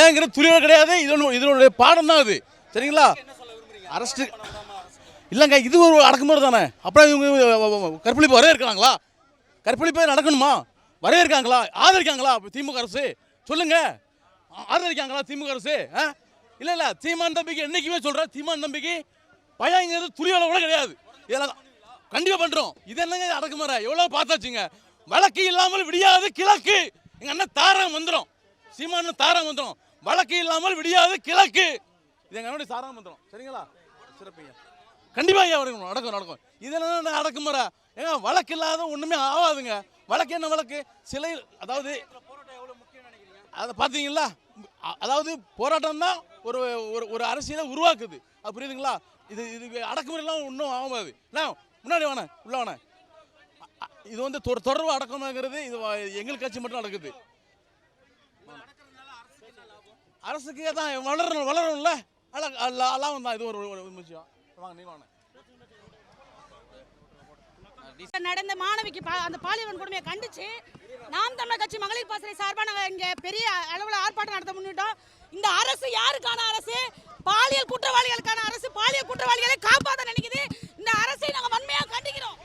ஏங்கிறது துணியோட கிடையாது. இதனுடைய பாடம் தான் அது. சரிங்களா? அரசு இல்லைங்க, இது ஒரு அடக்குமுறை தானே. அப்புறம் இவங்க கற்பழிப்பு வரவேற்கிறாங்களா? கற்பழிப்பே நடக்கணுமா? வரவேற்காங்களா? ஆதரிக்காங்களா திமுக அரசு? சொல்லுங்க, ஆதரிக்காங்களா திமுக அரசு? இல்லை சீமான் தம்பிக்கு என்னைக்குமே சொல்கிறேன், சீமான் தம்பிக்கு பயங்கிறது துணியோட கூட கிடையாது. இதெல்லாம் கண்டிப்பாக பண்ணுறோம். இது என்னங்க அடக்குமுறை? எவ்வளோ பார்த்தாச்சுங்க. வழக்கு இல்லாமல் விடியாது கிழக்கு. எங்கள் அண்ணன் தாரம் வந்துடும். சீமான் தாரம் வந்துடும். வழக்கு இல்லாமல் விடியாது கிழக்கு. இது எங்கள் அண்ணனுடைய தாரம் வந்துடும். சரிங்களா? சிறப்புங்க. கண்டிப்பாக ஐயா நடக்கும். இது என்ன அடக்குமுறை? ஏங்க வழக்கு இல்லாத ஒன்றுமே ஆகாதுங்க. வழக்கு என்ன வழக்கு? சிலை, அதாவது அதை பார்த்தீங்களா? அதாவது போராட்டம் தான் ஒரு ஒரு அரசியலை உருவாக்குது. அது புரியுதுங்களா? இது அடக்குமுறைலாம் ஒன்றும் ஆகாது. முன்னாடி வாங்க, உள்ள வாங்க. இது வந்து தொடர்பு அடக்கமாகிறது இது எங்கள் கட்சி மட்டும் நடக்குது. அரசுக்கு தான் வளரணும்ல, லாபம் தான். இது ஒரு விஷயம். வாங்க, நீ வாங்க. நடந்த மாணவிக்கு அந்த பாலியல் வன்கொடுமையை கண்டிச்சு நாம் தமிழர் கட்சி மகளிர் பாசறை சார்பாக நாங்கள் இங்கே பெரிய அளவில் ஆர்ப்பாட்டம் நடத்த முன்னிட்டோம். இந்த அரசு யாருக்கான அரசு? பாலியல் குற்றவாளிகளுக்கான அரசு. பாலியல் குற்றவாளிகளை காப்பாற்ற நினைக்குது. இந்த அரசை நாங்கள் வன்மையாக கண்டிக்கிறோம்.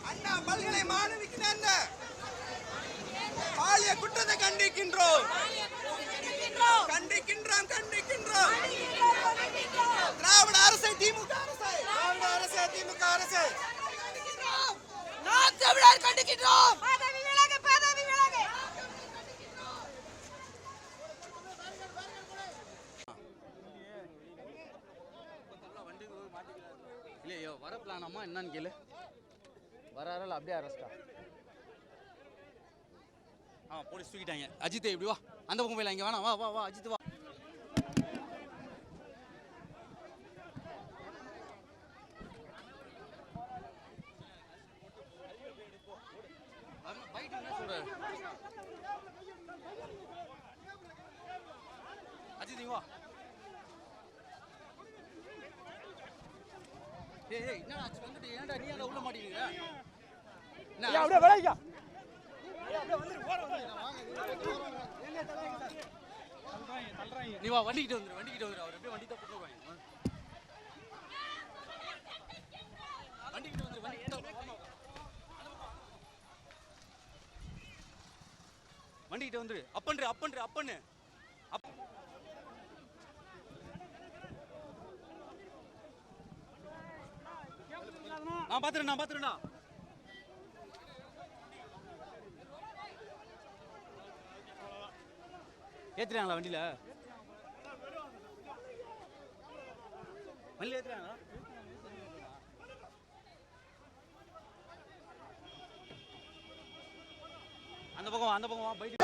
அண்ணா பல்கலை மாணவிக்கு நடந்த பாலியல் குற்றத்தை கண்டிக்கின்றோம். திராவிட அரசை திமுக அரசை நான் தமிழர் கண்டிக்கின்றோம். இல்லையோ வர பிளானாமா என்னன்னு கேளு. வராரல அப்படியே அரெஸ்டா? போலீஸ் தூக்கிட்டாங்க. அஜித் இப்படி வா, அந்த பக்கம் போயிடலாம். இங்கே வேணாம், வா அஜித் வா. அஜித் வா. என்ன வந்துட்டு ஏன்டா நீ உள்ள மாட்டீங்க? அப்படியே விளையா நீ வா, வண்டிக்கிட்டு வந்துரு. அவர் அப்படியே வண்டி தான் போட்டுருவாங்க. வண்டிக்கிட்டு வந்துரு. அப்பன்னு நான் பாத்துறேன்டா. ஏத்துறாங்களா வண்டியில ஏத்துறாங்களா? அந்த பக்கம் வா, பைக்